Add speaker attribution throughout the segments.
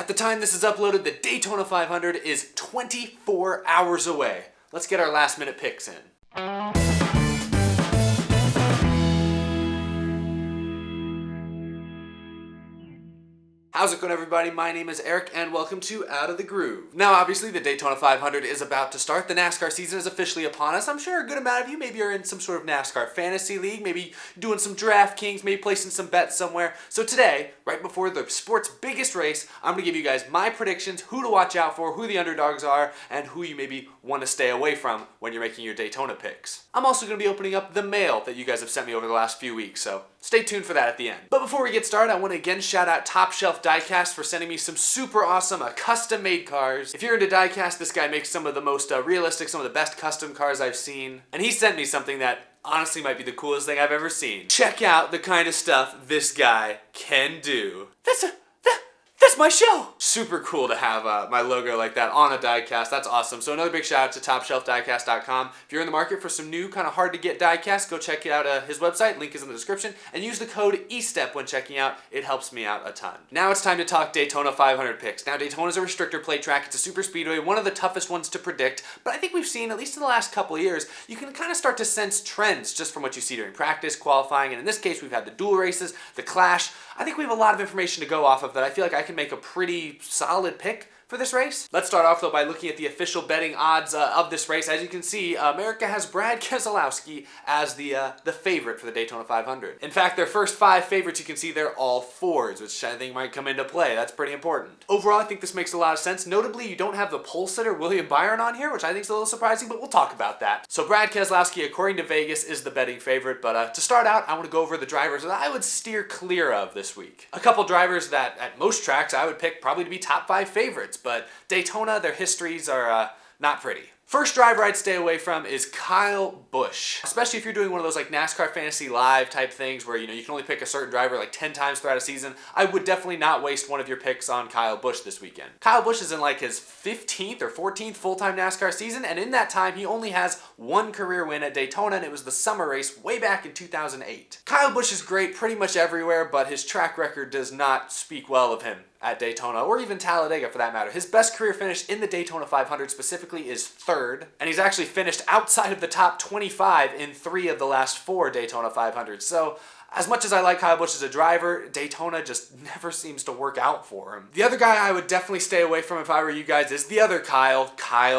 Speaker 1: At the time this is uploaded, the Daytona 500 is 24 hours away. Let's get our last minute picks in. How's it going, everybody? My name is Eric and welcome to Out of the Groove. Now obviously the Daytona 500 is about to start. The NASCAR season is officially upon us. I'm sure a good amount of you maybe are in some sort of NASCAR fantasy league, maybe doing some DraftKings, maybe placing some bets somewhere. So today, right before the sport's biggest race, I'm going to give you guys my predictions, who to watch out for, who the underdogs are, and who you maybe want to stay away from when you're making your Daytona picks. I'm also going to be opening up the mail that you guys have sent me over the last few weeks, so stay tuned for that at the end. But before we get started, I want to again shout out Shelf Diecast for sending me some super awesome custom-made cars. If you're into diecast, this guy makes some of the most realistic, some of the best custom cars I've seen. And he sent me something that honestly might be the coolest thing I've ever seen. Check out the kind of stuff this guy can do. That's my show! Super cool to have my logo like that on a diecast. That's awesome. So another big shout out to TopShelfDiecast.com. If you're in the market for some new, kind of hard to get diecast, go check out his website. Link is in the description. And use the code Estepp when checking out. It helps me out a ton. Now it's time to talk Daytona 500 picks. Now Daytona's a restrictor plate track. It's a super speedway, one of the toughest ones to predict. But I think we've seen, at least in the last couple of years, you can kind of start to sense trends just from what you see during practice, qualifying, and in this case we've had the dual races, the clash. I think we have a lot of information to go off of that I feel like I can make a pretty solid pick for this race. Let's start off though by looking at the official betting odds of this race. As you can see, America has Brad Keselowski as the favorite for the Daytona 500. In fact, their first 5 favorites, you can see they're all Fords, which I think might come into play. That's pretty important. Overall, I think this makes a lot of sense. Notably, you don't have the pole sitter William Byron on here, which I think is a little surprising, but we'll talk about that. So Brad Keselowski, according to Vegas, is the betting favorite, but to start out, I want to go over the drivers that I would steer clear of this week. A couple drivers that at most tracks I would pick probably to be top 5 favorites, but Daytona, their histories are not pretty. First driver I'd stay away from is Kyle Busch, especially if you're doing one of those like NASCAR Fantasy Live type things where you can only pick a certain driver like 10 times throughout a season. I would definitely not waste one of your picks on Kyle Busch this weekend. Kyle Busch is in like his 15th or 14th full-time NASCAR season, and in that time he only has one career win at Daytona, and it was the summer race way back in 2008. Kyle Busch is great pretty much everywhere, but his track record does not speak well of him at Daytona, or even Talladega for that matter. His best career finish in the Daytona 500 specifically is 3rd, and he's actually finished outside of the top 25 in 3 of the last 4 Daytona 500s. So as much as I like Kyle Busch as a driver, Daytona just never seems to work out for him. The other guy I would definitely stay away from if I were you guys is the other Kyle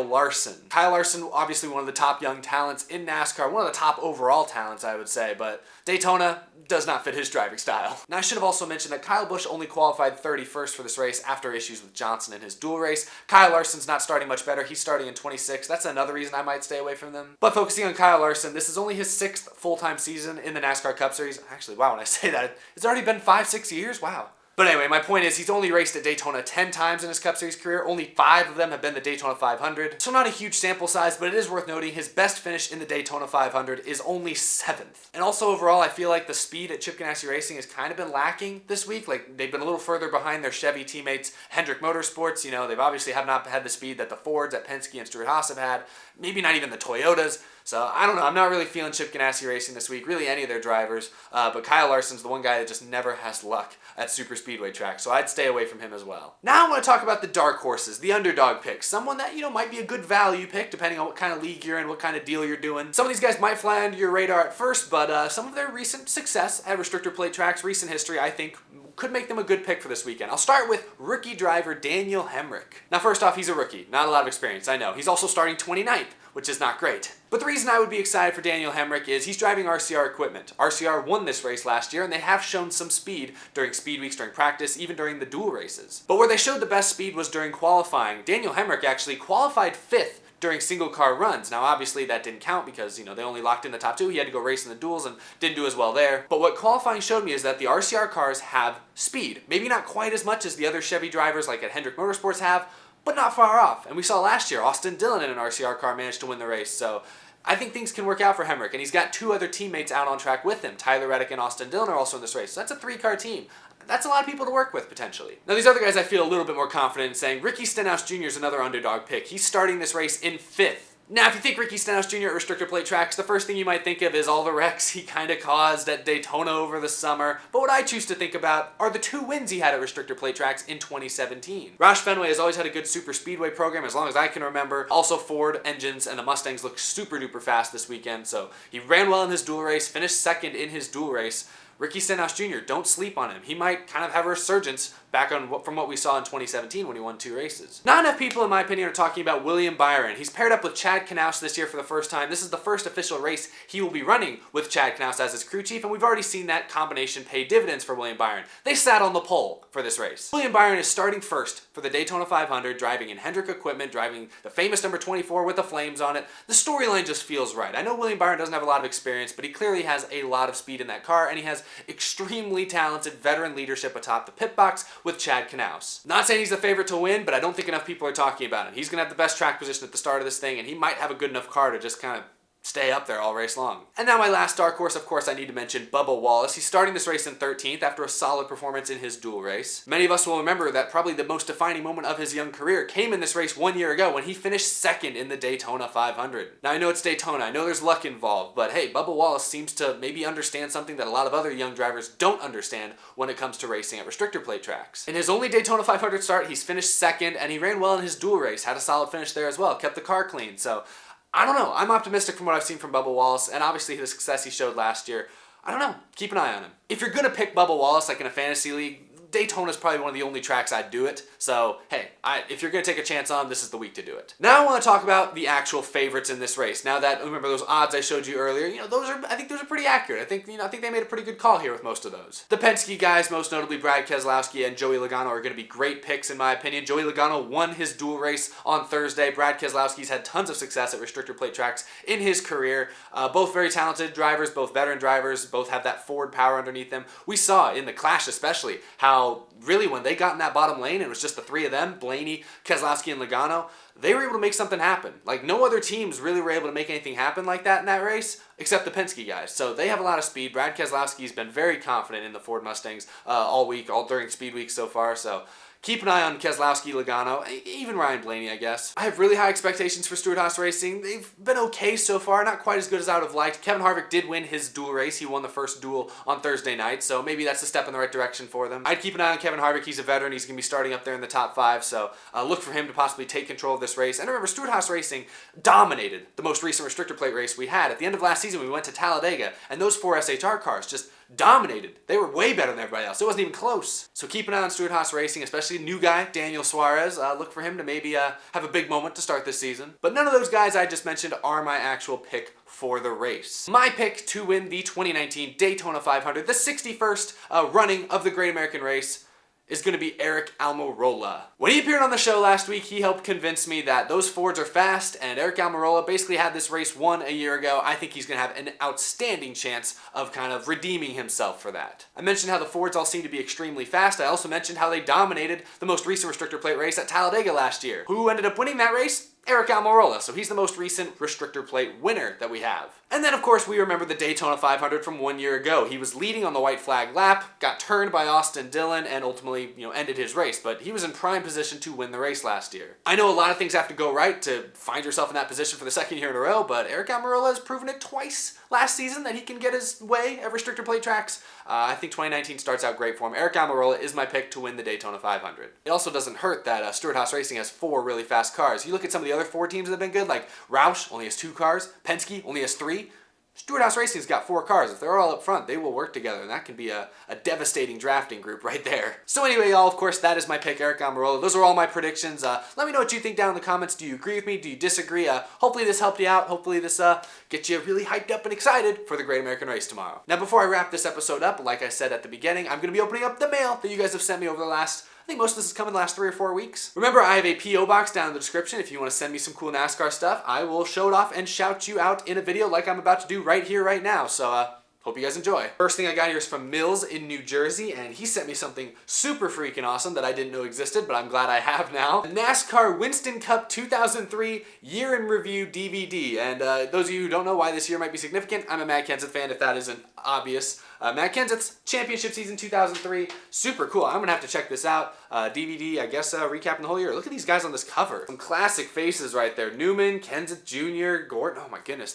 Speaker 1: Larson. Kyle Larson, obviously one of the top young talents in NASCAR, one of the top overall talents I would say, but Daytona does not fit his driving style. Now I should have also mentioned that Kyle Busch only qualified 31st for this race after issues with Johnson in his dual race. Kyle Larson's not starting much better. He's starting in 26th. That's another reason I might stay away from them. But focusing on Kyle Larson, this is only his 6th full-time season in the NASCAR Cup Series. Actually, wow, when I say that, it's already been 5-6 years? Wow. But anyway, my point is he's only raced at Daytona 10 times in his Cup Series career. Only 5 of them have been the Daytona 500. So not a huge sample size, but it is worth noting his best finish in the Daytona 500 is only 7th. And also overall, I feel like the speed at Chip Ganassi Racing has kind of been lacking this week. Like they've been a little further behind their Chevy teammates, Hendrick Motorsports. They've obviously have not had the speed that the Fords at Penske and Stewart-Haas have had. Maybe not even the Toyotas. So I don't know. I'm not really feeling Chip Ganassi Racing this week, really any of their drivers. But Kyle Larson's the one guy that just never has luck at super speedway tracks, so I'd stay away from him as well. Now I want to talk about the dark horses, the underdog picks. Someone that, might be a good value pick depending on what kind of league you're in, what kind of deal you're doing. Some of these guys might fly under your radar at first, but some of their recent success at restrictor plate tracks, recent history, I think could make them a good pick for this weekend. I'll start with rookie driver Daniel Hemric. Now first off, he's a rookie. Not a lot of experience, I know. He's also starting 29th, which is not great. But the reason I would be excited for Daniel Hemric is he's driving RCR equipment. RCR won this race last year, and they have shown some speed during speed weeks, during practice, even during the dual races. But where they showed the best speed was during qualifying. Daniel Hemric actually qualified 5th during single car runs. Now obviously that didn't count because they only locked in the top 2. He had to go race in the duels and didn't do as well there. But what qualifying showed me is that the RCR cars have speed. Maybe not quite as much as the other Chevy drivers like at Hendrick Motorsports have, but not far off. And we saw last year, Austin Dillon in an RCR car managed to win the race. So I think things can work out for Hemric. And he's got 2 other teammates out on track with him. Tyler Reddick and Austin Dillon are also in this race. So that's a 3-car team. That's a lot of people to work with, potentially. Now, these other guys I feel a little bit more confident in saying. Ricky Stenhouse Jr. is another underdog pick. He's starting this race in 5th. Now, if you think Ricky Stenhouse Jr. at restrictor plate tracks, the first thing you might think of is all the wrecks he kind of caused at Daytona over the summer. But what I choose to think about are the 2 wins he had at restrictor plate tracks in 2017. Roush Fenway has always had a good super speedway program as long as I can remember. Also, Ford engines and the Mustangs look super duper fast this weekend, so he ran well in his dual race, finished second in his dual race. Ricky Stenhouse Jr., don't sleep on him. He might kind of have a resurgence back on from what we saw in 2017 when he won 2 races. Not enough people, in my opinion, are talking about William Byron. He's paired up with Chad Knaus this year for the first time. This is the first official race he will be running with Chad Knaus as his crew chief, and we've already seen that combination pay dividends for William Byron. They sat on the pole for this race. William Byron is starting first for the Daytona 500, driving in Hendrick equipment, driving the famous number 24 with the flames on it. The storyline just feels right. I know William Byron doesn't have a lot of experience, but he clearly has a lot of speed in that car, and he has extremely talented veteran leadership atop the pit box with Chad Knaus. Not saying he's the favorite to win, but I don't think enough people are talking about him. He's going to have the best track position at the start of this thing, and he might have a good enough car to just kind of stay up there all race long. And now my last dark horse, of course, I need to mention Bubba Wallace. He's starting this race in 13th after a solid performance in his dual race. Many of us will remember that probably the most defining moment of his young career came in this race 1 year ago when he finished second in the Daytona 500. Now, I know it's Daytona, I know there's luck involved, but hey, Bubba Wallace seems to maybe understand something that a lot of other young drivers don't understand when it comes to racing at restrictor plate tracks. In his only Daytona 500 start, he's finished second, and he ran well in his dual race, had a solid finish there as well, kept the car clean, so I don't know. I'm optimistic from what I've seen from Bubba Wallace, and obviously the success he showed last year. I don't know. Keep an eye on him. If you're going to pick Bubba Wallace, like in a fantasy league, Daytona is probably one of the only tracks I'd do it. So, hey, if you're going to take a chance on, this is the week to do it. Now I want to talk about the actual favorites in this race. Now that, remember those odds I showed you earlier, I think those are pretty accurate. I think they made a pretty good call here with most of those. The Penske guys, most notably Brad Keselowski and Joey Logano, are going to be great picks in my opinion. Joey Logano won his dual race on Thursday. Brad Keselowski's had tons of success at restrictor plate tracks in his career. Both very talented drivers, both veteran drivers, both have that Ford power underneath them. We saw in the Clash especially how really when they got in that bottom lane, it was just the 3 of them, Blaney, Keselowski, and Logano, they were able to make something happen. Like, no other teams really were able to make anything happen like that in that race, except the Penske guys. So they have a lot of speed. Brad Keselowski's been very confident in the Ford Mustangs all week, all during speed week so far, so keep an eye on Keselowski, Logano, even Ryan Blaney, I guess. I have really high expectations for Stewart-Haas Racing. They've been okay so far, not quite as good as I would have liked. Kevin Harvick did win his dual race. He won the first dual on Thursday night, so maybe that's a step in the right direction for them. I'd keep an eye on Kevin Harvick. He's a veteran. He's going to be starting up there in the top 5, so look for him to possibly take control of this race. And remember, Stewart-Haas Racing dominated the most recent restrictor plate race we had. At the end of last season, we went to Talladega, and those 4 SHR cars just dominated. They were way better than everybody else. It wasn't even close. So keep an eye on Stewart-Haas Racing, especially new guy, Daniel Suarez. Look for him to maybe have a big moment to start this season. But none of those guys I just mentioned are my actual pick for the race. My pick to win the 2019 Daytona 500, the 61st running of the Great American Race, is going to be Aric Almirola. When he appeared on the show last week, he helped convince me that those Fords are fast, and Aric Almirola basically had this race won a year ago. I think he's going to have an outstanding chance of kind of redeeming himself for that. I mentioned how the Fords all seem to be extremely fast. I also mentioned how they dominated the most recent restrictor plate race at Talladega last year. Who ended up winning that race? Aric Almirola, so he's the most recent restrictor plate winner that we have. And then, of course, we remember the Daytona 500 from 1 year ago. He was leading on the white flag lap, got turned by Austin Dillon, and ultimately, ended his race, but he was in prime position to win the race last year. I know a lot of things have to go right to find yourself in that position for the second year in a row, but Aric Almirola has proven it twice last season that he can get his way at restrictor plate tracks. I think 2019 starts out great for him. Aric Almirola is my pick to win the Daytona 500. It also doesn't hurt that Stewart-Haas Racing has 4 really fast cars. You look at some of the other 4 teams that have been good, like Roush only has 2 cars, Penske only has 3. Stewart-Haas Racing's got 4 cars. If they're all up front, they will work together, and that can be a devastating drafting group right there. So anyway, y'all, of course, that is my pick, Aric Almirola. Those are all my predictions. Let me know what you think down in the comments. Do you agree with me? Do you disagree? Hopefully this helped you out. Hopefully this gets you really hyped up and excited for the Great American Race tomorrow. Now, before I wrap this episode up, like I said at the beginning, I'm going to be opening up the mail that you guys have sent me over the last, I think most of this has come in the last 3 or 4 weeks. Remember, I have a P.O. box down in the description. If you want to send me some cool NASCAR stuff, I will show it off and shout you out in a video like I'm about to do right here, right now. So, hope you guys enjoy. First thing I got here is from Mills in New Jersey, and he sent me something super freaking awesome that I didn't know existed, but I'm glad I have now. The NASCAR Winston Cup 2003 Year in Review DVD. And those of you who don't know why this year might be significant, I'm a Matt Kenseth fan if that isn't obvious. Matt Kenseth's championship season 2003, super cool. I'm gonna have to check this out. DVD, I guess, recapping the whole year. Look at these guys on this cover. Some classic faces right there. Newman, Kenseth Jr., Gordon. Oh my goodness,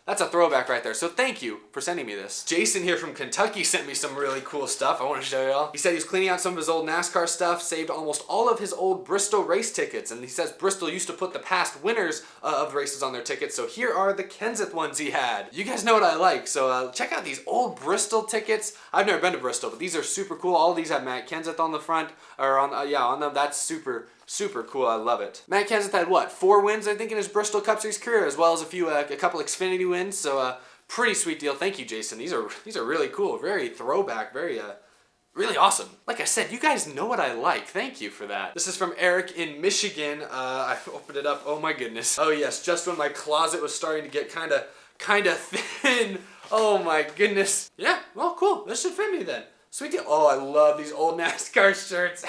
Speaker 1: that's a throwback right there. So thank you for sending me this. Jason here from Kentucky sent me some really cool stuff I want to show y'all. He said he was cleaning out some of his old NASCAR stuff, saved almost all of his old Bristol race tickets, and he says Bristol used to put the past winners of races on their tickets, so here are the Kenseth ones he had. You guys know what I like, so check out these old Bristol tickets. I've never been to Bristol, but these are super cool. All of these have Matt Kenseth on the front, or on them. That's super cool. I love it. Matt Kenseth had what, 4 wins I think in his Bristol Cup Series career, as well as a couple Xfinity wins. So pretty sweet deal. Thank you, Jason. These are really cool. Very throwback. Very really awesome. Like I said, you guys know what I like. Thank you for that. This is from Eric in Michigan. I opened it up. Oh my goodness. Oh yes, just when my closet was starting to get kind of thin. Oh my goodness. Yeah. Well, cool. This should fit me then. Sweet deal. Oh, I love these old NASCAR shirts.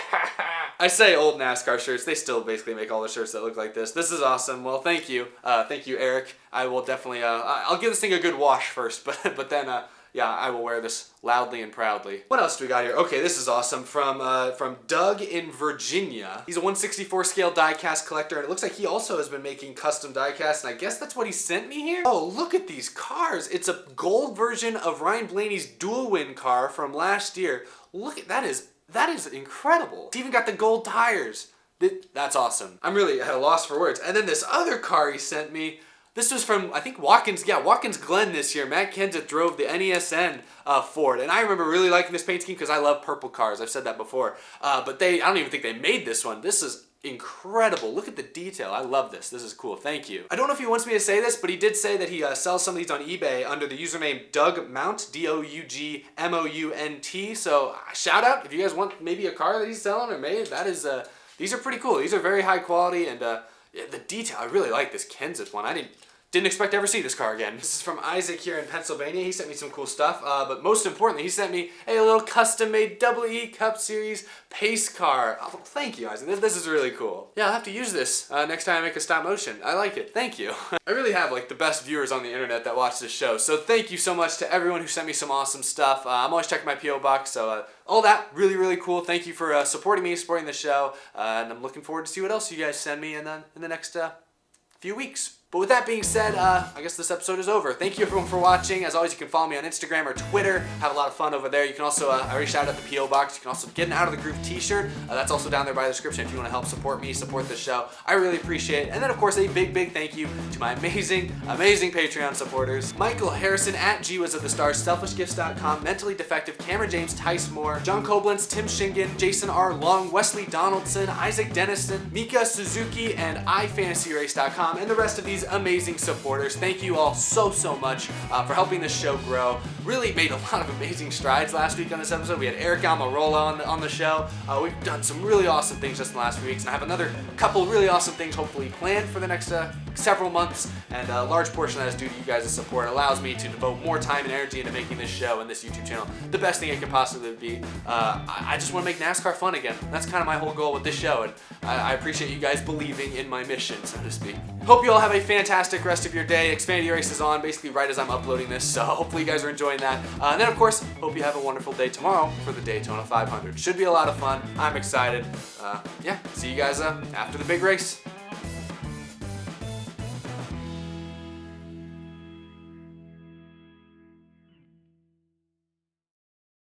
Speaker 1: I say old NASCAR shirts. They still basically make all the shirts that look like this. This is awesome. Well, thank you. Thank you, Eric. I will definitely, I'll give this thing a good wash first, but then, yeah, I will wear this loudly and proudly. What else do we got here? Okay, this is awesome. From Doug in Virginia. He's a 1/64 scale diecast collector, and it looks like he also has been making custom diecasts, and I guess that's what he sent me here? Oh, look at these cars. It's a gold version of Ryan Blaney's dual win car from last year. Look at that is incredible. It's even got the gold tires. That's awesome. I'm really at a loss for words. And then this other car he sent me, this was from, I think, Watkins Glen this year. Matt Kenseth drove the NESN Ford, and I remember really liking this paint scheme because I love purple cars. I've said that before. But I don't even think they made this one. This is incredible. Look at the detail. I love this. This is cool. Thank you. I don't know if he wants me to say this, but he did say that he sells some of these on eBay under the username Doug Mount, DougMount. So shout out if you guys want maybe a car that he's selling or made. That is, these are pretty cool. These are very high quality, and the detail. I really like this Kenseth one. I didn't expect to ever see this car again. This is from Isaac here in Pennsylvania. He sent me some cool stuff, but most importantly, he sent me a little custom-made EE Cup Series pace car. Oh, thank you, Isaac. This is really cool. Yeah, I'll have to use this next time I make a stop motion. I like it. Thank you. I really have like the best viewers on the internet that watch this show, so thank you so much to everyone who sent me some awesome stuff. I'm always checking my P.O. box, so all that, really cool. Thank you for supporting me, supporting the show, and I'm looking forward to see what else you guys send me in the next few weeks. But with that being said, I guess this episode is over. Thank you everyone for watching. As always, you can follow me on Instagram or Twitter. Have a lot of fun over there. You can also, I already shouted out the P.O. box. You can also get an Out of the Groove t-shirt. That's also down there by the description if you want to help support me, support the show. I really appreciate it. And then of course, a big thank you to my amazing Patreon supporters. Michael Harrison at GWasOfTheStars, SelfishGifts.com, Mentally Defective, Cameron James, Tice Moore, John Koblenz, Tim Shingen, Jason R. Long, Wesley Donaldson, Isaac Dennison, Mika Suzuki, and iFantasyRace.com, and the rest of these amazing supporters. Thank you all so much for helping this show grow. Really made a lot of amazing strides last week on this episode. We had Eric Almirola on the show. We've done some really awesome things just in the last few weeks, and I have another couple really awesome things hopefully planned for the next several months, and a large portion of that is due to you guys' support. It allows me to devote more time and energy into making this show and this YouTube channel the best thing it can possibly be. I just want to make NASCAR fun again. That's kind of my whole goal with this show, and I appreciate you guys believing in my mission, so to speak. Hope you all have a fantastic rest of your day. Xfinity Race is on basically right as I'm uploading this, so hopefully you guys are enjoying that. And then of course, hope you have a wonderful day tomorrow for the Daytona 500. Should be a lot of fun. I'm excited. Yeah, see you guys after the big race.